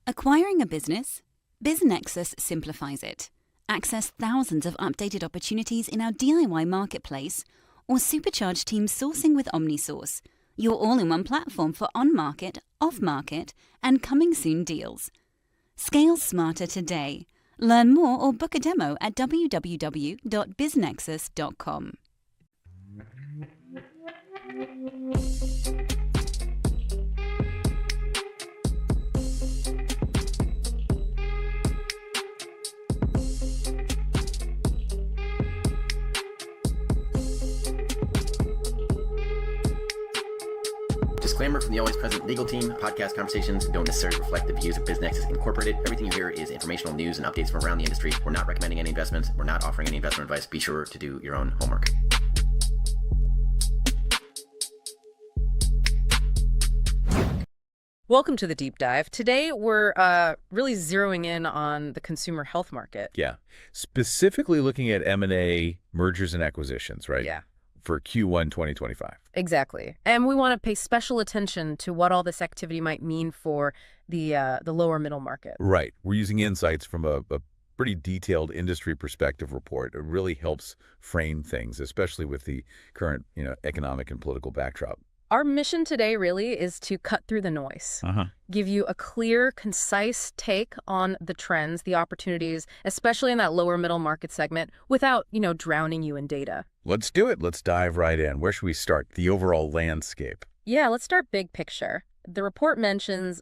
Acquiring a business? BizNexus simplifies it. Access thousands of updated opportunities in our DIY marketplace or supercharge team sourcing with OmniSource, your all-in-one platform for on-market, off-market, and coming-soon deals. Scale smarter today. Learn more or book a demo at www.biznexus.com. Disclaimer from the always present legal team. Podcast conversations don't necessarily reflect the views of BizNexus Incorporated. Everything you hear is informational news and updates from around the industry. We're not recommending any investments. We're not offering any investment advice. Be sure to do your own homework. Welcome to the deep dive. Today, we're really zeroing in on the consumer health market. Yeah. Specifically looking at M&A mergers and acquisitions, right? Yeah. For Q1 2025. Exactly. And we want to pay special attention to what all this activity might mean for the lower middle market. Right. We're using insights from a pretty detailed industry perspective report. It really helps frame things, especially with the current, economic and political backdrop. Our mission today really is to cut through the noise, give you a clear, concise take on the trends, the opportunities, especially in that lower middle market segment, without, drowning you in data. Let's do it. Let's dive right in. Where should we start? The overall landscape. Yeah, let's start big picture. The report mentions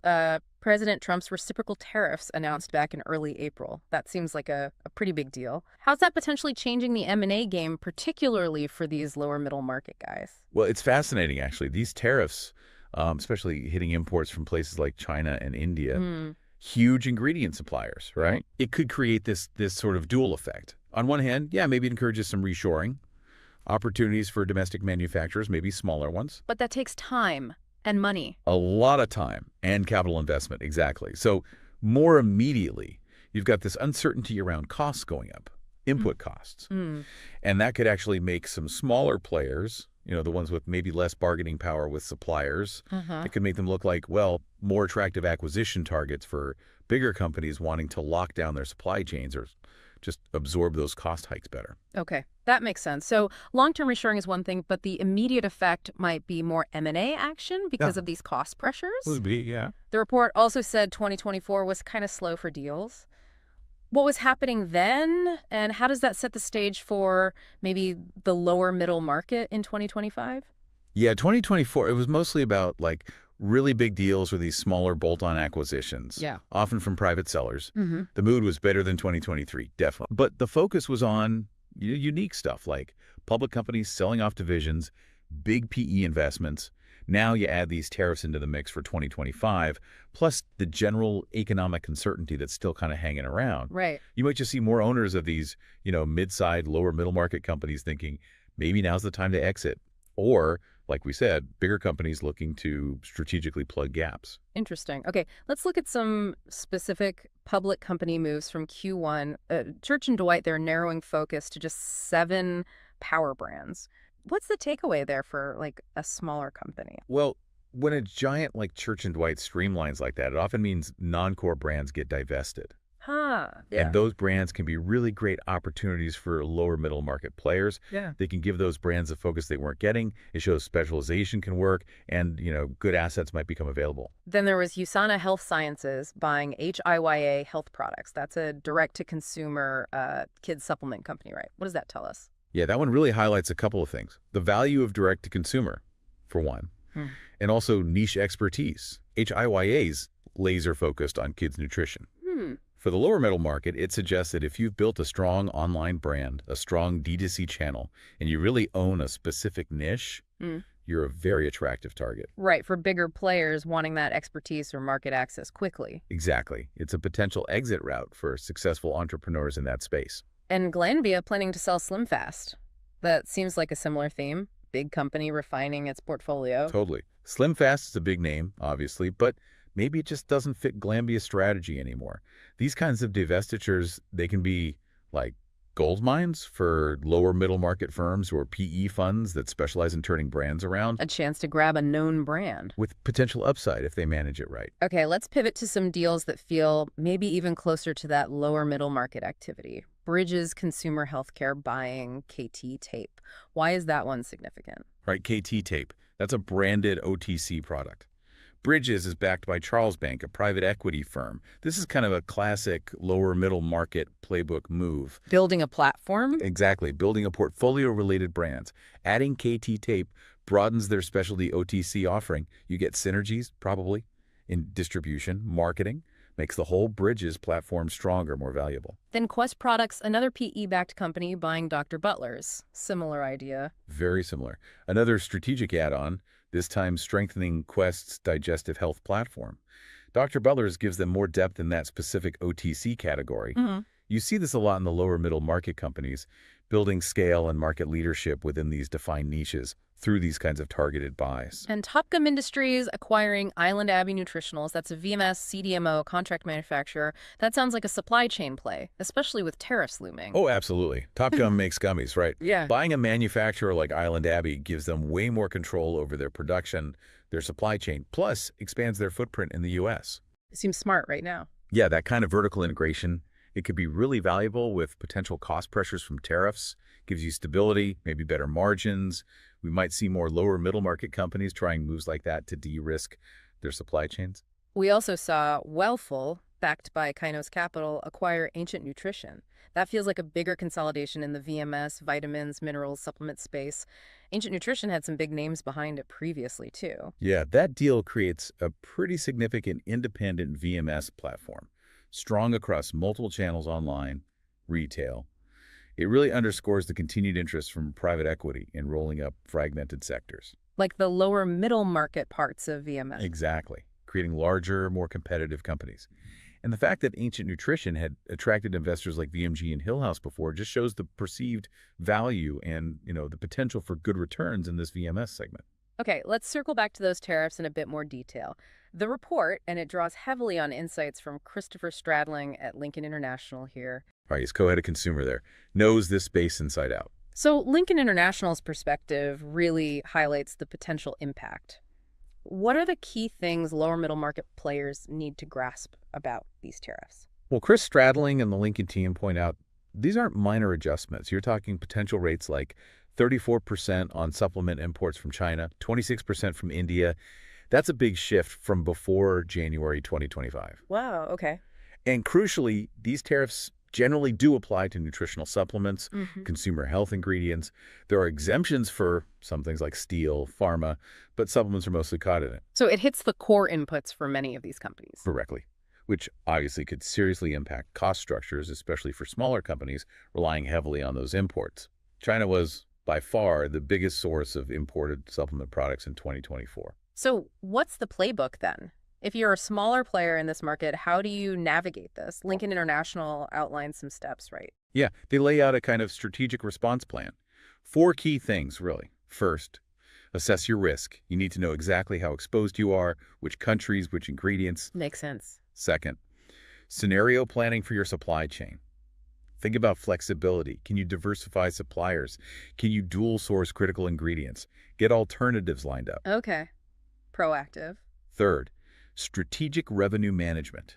President Trump's reciprocal tariffs announced back in early April. That seems like a pretty big deal. How's that potentially changing the M&A game, particularly for these lower middle market guys? Well, it's fascinating, actually. These tariffs, especially hitting imports from places like China and India, huge ingredient suppliers, right? It could create this sort of dual effect. On one hand, yeah, maybe it encourages some reshoring, opportunities for domestic manufacturers, maybe smaller ones. But that takes time and money. A lot of time and capital investment, exactly. So more immediately, you've got this uncertainty around costs going up, input costs. And that could actually make some smaller players, the ones with maybe less bargaining power with suppliers, it could make them look like, well, more attractive acquisition targets for bigger companies wanting to lock down their supply chains or just absorb those cost hikes better. Okay, that makes sense. So long-term reshoring is one thing, but the immediate effect might be more M&A action because of these cost pressures? Would be, yeah. The report also said 2024 was kind of slow for deals. What was happening then, and how does that set the stage for maybe the lower middle market in 2025? Yeah, 2024, it was mostly about really big deals or these smaller bolt-on acquisitions, often from private sellers. The mood was better than 2023, definitely. But the focus was on unique stuff like public companies selling off divisions, big PE investments. Now you add these tariffs into the mix for 2025, plus the general economic uncertainty that's still kind of hanging around. Right. You might just see more owners of these, mid-sized, lower middle market companies thinking maybe now's the time to exit. Or, like we said, bigger companies looking to strategically plug gaps. Interesting. Okay, let's look at some specific public company moves from Q1. Church & Dwight, they're narrowing focus to just 7 power brands. What's the takeaway there for a smaller company? Well, when a giant like Church & Dwight streamlines like that, it often means non-core brands get divested. Yeah. And those brands can be really great opportunities for lower middle market players. Yeah. They can give those brands a focus they weren't getting. It shows specialization can work and, good assets might become available. Then there was USANA Health Sciences buying HIYA Health Products. That's a direct-to-consumer kids supplement company, right? What does that tell us? Yeah, that one really highlights a couple of things. The value of direct-to-consumer, for one, and also niche expertise. HIYA's laser-focused on kids' nutrition. For the lower middle market, it suggests that if you've built a strong online brand, a strong D2C channel, and you really own a specific niche, you're a very attractive target. Right, for bigger players wanting that expertise or market access quickly. Exactly. It's a potential exit route for successful entrepreneurs in that space. And Glanbia planning to sell SlimFast. That seems like a similar theme. Big company refining its portfolio. Totally. SlimFast is a big name, obviously, but maybe it just doesn't fit Glanbia's strategy anymore. These kinds of divestitures, they can be gold mines for lower middle market firms or PE funds that specialize in turning brands around A chance to grab a known brand. with potential upside if they manage it right. Okay, let's pivot to some deals that feel maybe even closer to that lower middle market activity. Bridges Consumer Healthcare buying KT Tape. Why is that one significant? Right, KT Tape. That's a branded OTC product. Bridges is backed by Charles Bank, a private equity firm. This is kind of a classic lower middle market playbook move. Building a platform? Exactly, building a portfolio-related brands. Adding KT Tape broadens their specialty OTC offering. You get synergies, probably, in distribution, marketing, makes the whole Bridges platform stronger, more valuable. Then Quest Products, another PE-backed company buying Dr. Butler's. Similar idea. Very similar. Another strategic add-on, this time strengthening Quest's digestive health platform. Dr. Butler's gives them more depth in that specific OTC category. You see this a lot in the lower middle market companies, building scale and market leadership within these defined niches through these kinds of targeted buys. And Top Gum Industries acquiring Island Abbey Nutritionals. That's a VMS, CDMO, contract manufacturer. That sounds like a supply chain play, especially with tariffs looming. Oh, absolutely. Top Gum makes gummies, right? Yeah. Buying a manufacturer like Island Abbey gives them way more control over their production, their supply chain, plus expands their footprint in the U.S. It seems smart right now. Yeah, that kind of vertical integration, it could be really valuable with potential cost pressures from tariffs, gives you stability, maybe better margins. We might see more lower middle market companies trying moves like that to de-risk their supply chains. We also saw Wellful, backed by Kainos Capital, acquire Ancient Nutrition. That feels like a bigger consolidation in the VMS, vitamins, minerals, supplement space. Ancient Nutrition had some big names behind it previously, too. Yeah, that deal creates a pretty significant independent VMS platform, strong across multiple channels online, retail. It really underscores the continued interest from private equity in rolling up fragmented sectors. Like the lower middle market parts of VMS. Exactly, creating larger, more competitive companies. And the fact that Ancient Nutrition had attracted investors like VMG and Hillhouse before just shows the perceived value and, the potential for good returns in this VMS segment. Okay, let's circle back to those tariffs in a bit more detail. The report, and it draws heavily on insights from Christopher Stradling at Lincoln International here. All right, he's co-head of consumer there, knows this space inside out. So Lincoln International's perspective really highlights the potential impact. What are the key things lower middle market players need to grasp about these tariffs? Well, Chris Stradling and the Lincoln team point out these aren't minor adjustments. You're talking potential rates like 34% on supplement imports from China, 26% from India. That's a big shift from before January 2025. Wow, okay. And crucially, these tariffs generally do apply to nutritional supplements, consumer health ingredients. There are exemptions for some things like steel, pharma, but supplements are mostly caught in it. So it hits the core inputs for many of these companies. Directly, which obviously could seriously impact cost structures, especially for smaller companies relying heavily on those imports. China was by far the biggest source of imported supplement products in 2024. So what's the playbook then? If you're a smaller player in this market, how do you navigate this? Lincoln International outlines some steps, right? Yeah, they lay out a kind of strategic response plan. 4 key things, really. First, assess your risk. You need to know exactly how exposed you are, which countries, which ingredients. Makes sense. Second, scenario planning for your supply chain. Think about flexibility. Can you diversify suppliers? Can you dual source critical ingredients? Get alternatives lined up. Okay. Proactive. Third, strategic revenue management.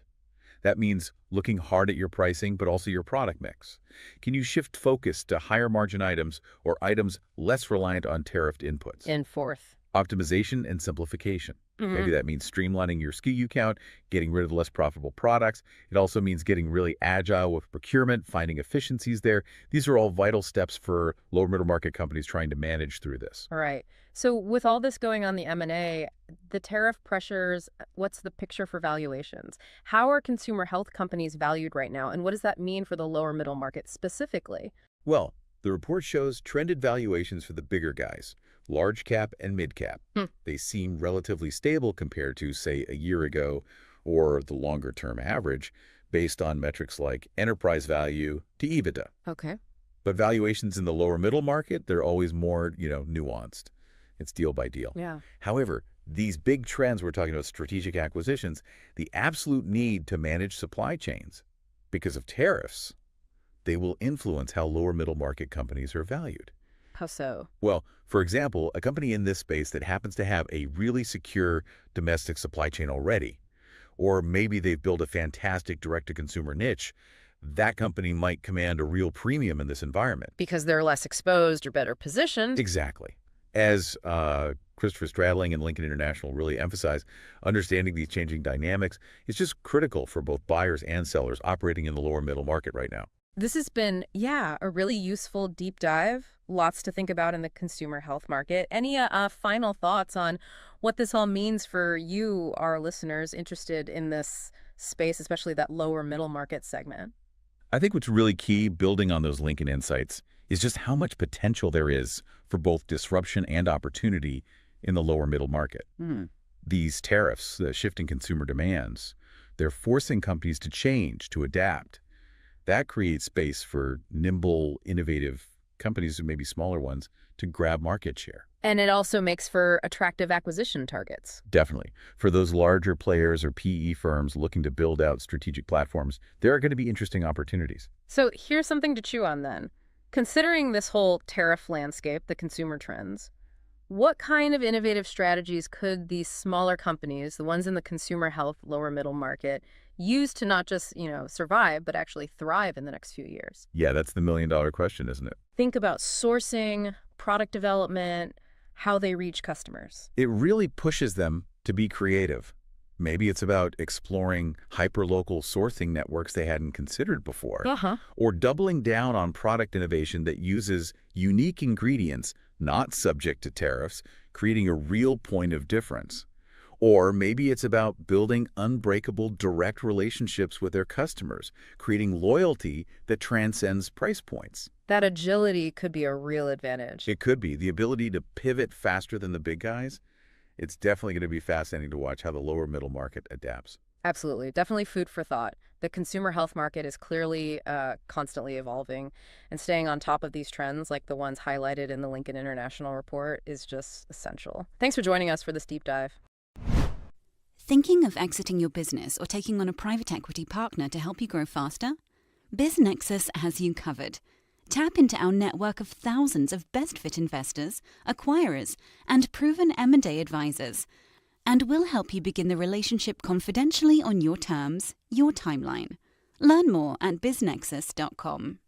That means looking hard at your pricing, but also your product mix. Can you shift focus to higher margin items or items less reliant on tariffed inputs? And fourth. Optimization and simplification. Maybe that means streamlining your SKU count, getting rid of less profitable products. It also means getting really agile with procurement, finding efficiencies there. These are all vital steps for lower middle market companies trying to manage through this. All right. So with all this going on the M&A, the tariff pressures, what's the picture for valuations? How are consumer health companies valued right now? And what does that mean for the lower middle market specifically? Well, the report shows trended valuations for the bigger guys, large cap and mid cap. They seem relatively stable compared to, say, a year ago or the longer term average based on metrics like enterprise value to EBITDA. Okay. But valuations in the lower middle market, they're always more, nuanced. It's deal by deal. Yeah. However, these big trends, we're talking about strategic acquisitions, the absolute need to manage supply chains because of tariffs, they will influence how lower middle market companies are valued. How so? Well, for example, a company in this space that happens to have a really secure domestic supply chain already, or maybe they've built a fantastic direct-to-consumer niche, that company might command a real premium in this environment. Because they're less exposed or better positioned. Exactly. As Christopher Stradling and Lincoln International really emphasize, understanding these changing dynamics is just critical for both buyers and sellers operating in the lower middle market right now. This has been, a really useful deep dive. Lots to think about in the consumer health market. Any final thoughts on what this all means for you, our listeners, interested in this space, especially that lower middle market segment? I think what's really key, building on those Lincoln insights, is just how much potential there is for both disruption and opportunity in the lower middle market. These tariffs, the shifting consumer demands, they're forcing companies to change, to adapt. That creates space for nimble, innovative companies, or maybe smaller ones, to grab market share. And it also makes for attractive acquisition targets. Definitely. For those larger players or PE firms looking to build out strategic platforms, there are going to be interesting opportunities. So here's something to chew on then. Considering this whole tariff landscape, the consumer trends, what kind of innovative strategies could these smaller companies, the ones in the consumer health lower middle market, use to not just, survive, but actually thrive in the next few years? Yeah, that's the million-dollar question, isn't it? Think about sourcing, product development, how they reach customers. It really pushes them to be creative. Maybe it's about exploring hyperlocal sourcing networks they hadn't considered before, or doubling down on product innovation that uses unique ingredients not subject to tariffs, creating a real point of difference. Or maybe it's about building unbreakable direct relationships with their customers, creating loyalty that transcends price points. That agility could be a real advantage. It could be. The ability to pivot faster than the big guys. It's definitely going to be fascinating to watch how the lower middle market adapts. Absolutely. Definitely food for thought. The consumer health market is clearly constantly evolving, and staying on top of these trends, like the ones highlighted in the Lincoln International report, is just essential. Thanks for joining us for this deep dive. Thinking of exiting your business or taking on a private equity partner to help you grow faster? BizNexus has you covered. Tap into our network of thousands of best-fit investors, acquirers, and proven M&A advisors, and we'll help you begin the relationship confidentially on your terms, your timeline. Learn more at biznexus.com.